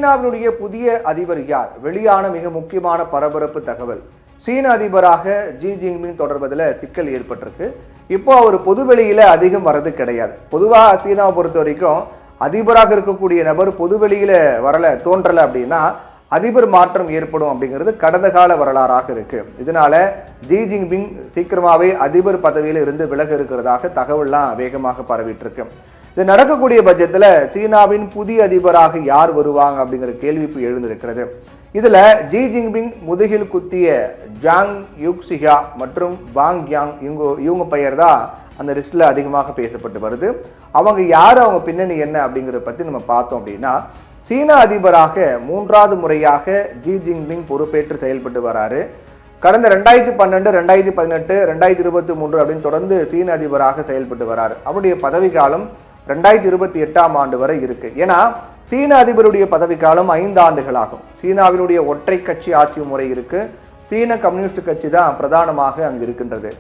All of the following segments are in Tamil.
சீனாவினுடைய புதிய அதிபர் யார்? வெளியான மிக முக்கியமான பரபரப்பு தகவல். சீன அதிபராக ஜி ஜின்பிங் தொடர்வதில் சிக்கல் ஏற்பட்டிருக்கு. இப்போ அவர் பொதுவெளியில அதிகம் வர்றது கிடையாது. பொதுவாக சீனாவை பொறுத்த வரைக்கும் அதிபராக இருக்கக்கூடிய நபர் பொதுவெளியில தோன்றலை அப்படின்னா அதிபர் மாற்றம் ஏற்படும் அப்படிங்கிறது கடந்த கால வரலாறாக இருக்கு. இதனால ஜி ஜின்பிங் சீக்கிரமாவே அதிபர் பதவியில இருந்து விலக இருக்கிறதாக தகவல்லாம் வேகமாக பரவிட்டு இருக்கு. இது நடக்கக்கூடிய பட்சத்தில் சீனாவின் புதிய அதிபராக யார் வருவாங்க அப்படிங்கிற கேள்வி இப்போ எழுந்திருக்கிறது. இதுல ஜி ஜின்பிங் முதுகில் குத்திய ஜாங் யுக்சியா மற்றும் வாங் யாங் இவங்க பெயர் தான் அந்த லிஸ்ட்ல அதிகமாக பேசப்பட்டு வருது. அவங்க யார், அவங்க பின்னணி என்ன அப்படிங்கிறத பத்தி நம்ம பார்த்தோம் அப்படின்னா, சீன அதிபராக 3வது முறையாக ஜி ஜின்பிங் பொறுப்பேற்று செயல்பட்டு வராரு. கடந்த 2012, 2018, 2023 அப்படின்னு தொடர்ந்து சீன அதிபராக செயல்பட்டு வராரு. அவருடைய பதவி காலம் 2028ஆம் ஆண்டு வரை இருக்கு. ஏன்னா சீன அதிபருடைய பதவிக்காலம் 5 ஆண்டுகள் ஆகும். சீனாவினுடைய ஒற்றை கட்சி ஆட்சி முறை இருக்கு. சீன கம்யூனிஸ்ட் கட்சி தான் பிரதானமாக அங்கு இருக்கின்றது.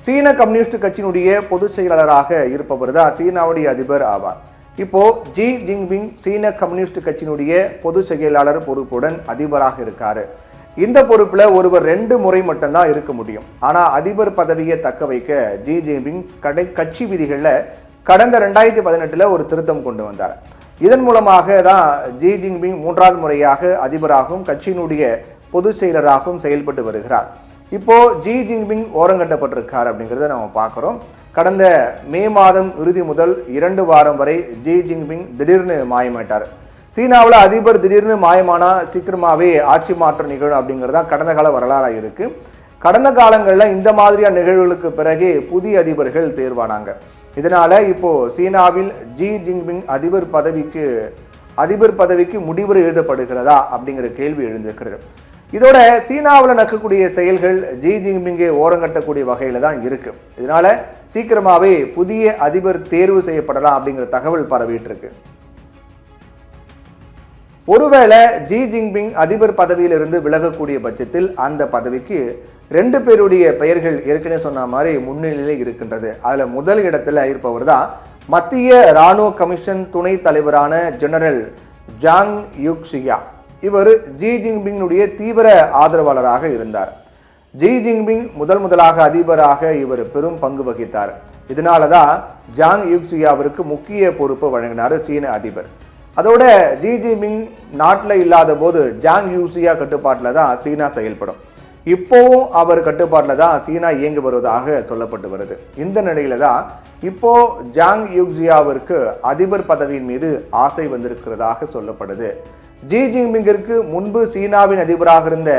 சீன கம்யூனிஸ்ட் கட்சியினுடைய பொதுச் செயலாளராக இருப்பவர் தான் சீனாவுடைய அதிபர் ஆவார். இப்போ ஜி ஜின்பிங் சீன கம்யூனிஸ்ட் கட்சியினுடைய பொதுச் செயலாளர் பொறுப்புடன் அதிபராக இருக்காரு. இந்த பொறுப்புல ஒருவர் 2 முறை மட்டும்தான் இருக்க முடியும். ஆனா அதிபர் பதவியை தக்க வைக்க ஜி ஜின்பிங் கட்சி விதிகள்ல கடந்த 2018 ஒரு திருத்தம் கொண்டு வந்தார். இதன் மூலமாக தான் ஜி ஜின்பிங் 3வது முறையாக அதிபராகவும் கட்சியினுடைய பொதுச் செயலராகவும் செயல்பட்டு வருகிறார். இப்போ ஜி ஜின்பிங் ஓரங்கட்டப்பட்டிருக்கார் அப்படிங்கிறத நம்ம பார்க்குறோம். கடந்த மே மாதம் இறுதி முதல் 2 வாரம் வரை ஜி ஜின்பிங் திடீர்னு மாயமாயிட்டார். சீனாவில் அதிபர் திடீர்னு மாயமானா சீக்கிரமாகவே ஆட்சி மாற்றம் நிகழும் அப்படிங்கிறது தான் கடந்த கால வரலாறாக இருக்கு. கடந்த காலங்களில் இந்த மாதிரியான நிகழ்வுகளுக்கு பிறகு புதிய அதிபர்கள் தேர்வானாங்க. இதனால இப்போ சீனாவில் ஜி ஜின்பிங் அதிபர் பதவிக்கு முடிவு எழுதப்படுகிறதா அப்படிங்கிற கேள்வி எழுந்திருக்கிறது. இதோட சீனாவில் நடக்கக்கூடிய செயல்கள் ஜி ஜின்பிங்கை ஓரங்கட்டக்கூடிய வகையில தான் இருக்கு. இதனால சீக்கிரமாவே புதிய அதிபர் தேர்வு செய்யப்படலாம் அப்படிங்கிற தகவல் பரவிட்டு இருக்கு. ஒருவேளை ஜி ஜின்பிங் அதிபர் பதவியிலிருந்து விலகக்கூடிய பட்சத்தில் அந்த பதவிக்கு 2 பேருடைய பெயர்கள் ஏற்கனவே சொன்ன மாதிரி முன்னிலையில் இருக்கின்றது. அதுல முதல் இடத்துல இருப்பவர் தான் மத்திய இராணுவ கமிஷன் துணை தலைவரான ஜெனரல் ஜாங் யுக்சியா. இவர் ஜி ஜின்பிங்கினுடைய தீவிர ஆதரவாளராக இருந்தார். ஜி ஜின்பிங் முதலாக அதிபராக இவர் பெரும் பங்கு வகித்தார். இதனாலதான் ஜாங் யுக்சியாவிற்கு முக்கிய பொறுப்பு வழங்கினார் சீன அதிபர். அதோட ஜி ஜின்பிங் நாட்டில் இல்லாத போது ஜாங் யூசியா கட்டுப்பாட்டில் தான் சீனா செயல்படும். இப்போவும் அவர் கட்டுப்பாட்டில் தான் சீனா இயங்கி வருவதாக சொல்லப்பட்டு வருது. இந்த நிலையில தான் இப்போ ஜாங் யூசியாவிற்கு அதிபர் பதவியின் மீது ஆசை வந்திருக்கிறதாக சொல்லப்படுது. ஜி ஜின்பிங்கிற்கு முன்பு சீனாவின் அதிபராக இருந்த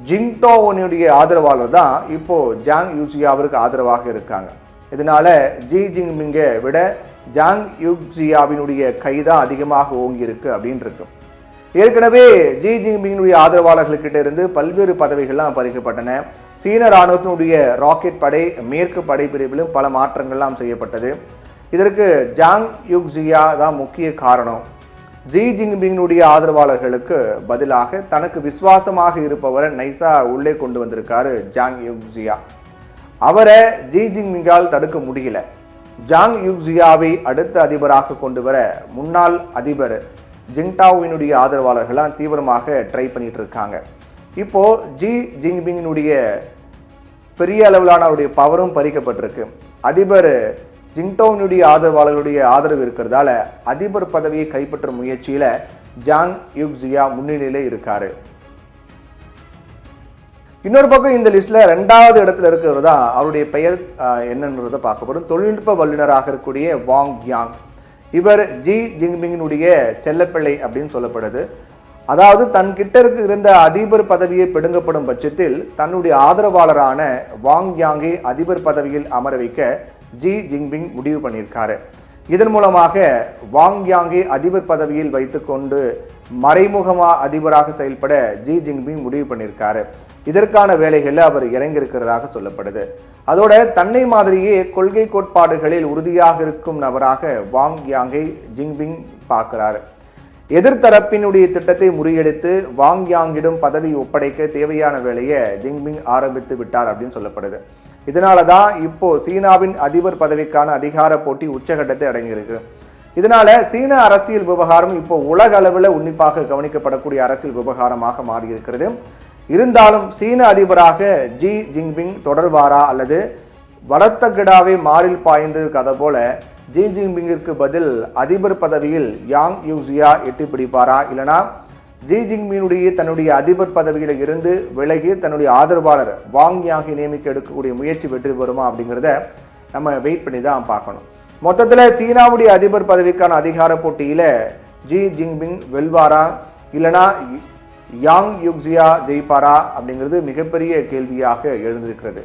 ஜிங்டோவனுடைய ஆதரவாளர் தான் இப்போ ஜாங் யூசியாவிற்கு ஆதரவாக இருக்காங்க. இதனால ஜி ஜின்பிங்கை விட ஜாங் யுக்சியாவினுடைய கைதான் அதிகமாக ஓங்கி இருக்கு அப்படின்னு இருக்கு. ஏற்கனவே ஜி ஜின்பிங்கினுடைய ஆதரவாளர்கள்கிட்ட இருந்து பல்வேறு பதவிகள்லாம் பறிக்கப்பட்டன. சீன இராணுவத்தினுடைய ராக்கெட் படை மேற்கு படை பிரிவிலும் பல மாற்றங்கள்லாம் செய்யப்பட்டது. இதற்கு ஜாங் யுக்சியா தான் முக்கிய காரணம். ஜி ஜின்பிங்கினுடைய ஆதரவாளர்களுக்கு பதிலாக தனக்கு விசுவாசமாக இருப்பவரை நைசா உள்ளே கொண்டு வந்திருக்காரு ஜாங் யுக்சியா. அவரை ஜி ஜின்பிங்கால் தடுக்க முடியல. ஜாங் யுக்சியாவை அடுத்த அதிபராக கொண்டு வர முன்னாள் அதிபர் ஜிங்டாவினுடைய ஆதரவாளர்கள்லாம் தீவிரமாக ட்ரை பண்ணிட்டு இருக்காங்க. இப்போ ஜி ஜின்பிங்கினுடைய பெரிய அளவிலான அவருடைய பவரும் பறிக்கப்பட்டிருக்கு. அதிபர் ஜிங்டோவினுடைய ஆதரவாளர்களுடைய ஆதரவு இருக்கிறதால அதிபர் பதவியை கைப்பற்றும் முயற்சியில ஜாங் யுக்சியா முன்னிலையில இருக்காரு. இன்னொரு பக்கம் இந்த லிஸ்ட்ல 2வது இடத்துல இருக்கிறது தான் அவருடைய பெயர் என்னன்றதை பார்க்க போறோம். தொழில்நுட்ப வல்லுநராக இருக்கக்கூடிய வாங் யாங். இவர் ஜி ஜின்பிங்கினுடைய செல்லப்பிள்ளை அப்படின்னு சொல்லப்படுது. அதாவது தன் கிட்ட இருந்த அதிபர் பதவியை பிடுங்கப்படும் பட்சத்தில் தன்னுடைய ஆதரவாளரான வாங் யாங்கை அதிபர் பதவியில் அமர வைக்க ஜி ஜின்பிங் முடிவு பண்ணியிருக்காரு. இதன் மூலமாக வாங் யாங்கை அதிபர் பதவியில் வைத்துக்கொண்டு மறைமுகமா அதிபராக செயல்பட ஜி ஜின்பிங் முடிவு பண்ணியிருக்காரு. இதற்கான வேலைகளில் அவர் இறங்கியிருக்கிறதாக சொல்லப்படுது. அதோட தன்னை மாதிரியே கொள்கை கோட்பாடுகளில் உறுதியாக இருக்கும் நபராக வாங் யாங்கை ஜின்பிங் பார்க்கிறார். எதிர்த்தரப்பினுடைய திட்டத்தை முறியடித்து வாங் யாங்கிடம் பதவி ஒப்படைக்க தேவையான வேலையை ஜின்பிங் ஆரம்பித்து விட்டார் அப்படின்னு சொல்லப்படுது. இதனால தான் இப்போ சீனாவின் அதிபர் பதவிக்கான அதிகார போட்டி உச்சகட்டத்தை அடங்கியிருக்கு. இதனால சீன அரசியல் விவகாரம் இப்போ உலக அளவில் உன்னிப்பாக கவனிக்கப்படக்கூடிய அரசியல் விவகாரமாக மாறியிருக்கிறது. இருந்தாலும் சீன அதிபராக ஜி ஜின்பிங் தொடர்வாரா அல்லது வளர்த்த கிடாவை மாறில் பாய்ந்து கதை போல ஜி ஜின்பிங்கிற்கு பதில் அதிபர் பதவியில் யாங் யூசியா எட்டி பிடிப்பாரா, இல்லைனா ஜி ஜின்பிங்குடைய தன்னுடைய அதிபர் பதவியில் இருந்து விலகி தன்னுடைய ஆதரவாளர் வாங் யாங்கை நியமிக்க எடுக்கக்கூடிய முயற்சி வெற்றி பெறுமா அப்படிங்கிறத நம்ம வெயிட் பண்ணி தான் பார்க்கணும். மொத்தத்தில் சீனாவுடைய அதிபர் பதவிக்கான அதிகார போட்டியில் ஜி ஜின்பிங் வெல்வாரா இல்லைனா யாங் யூசியா ஜெயிப்பாரா அப்படிங்கிறது மிகப்பெரிய கேள்வியாக எழுந்திருக்கிறது.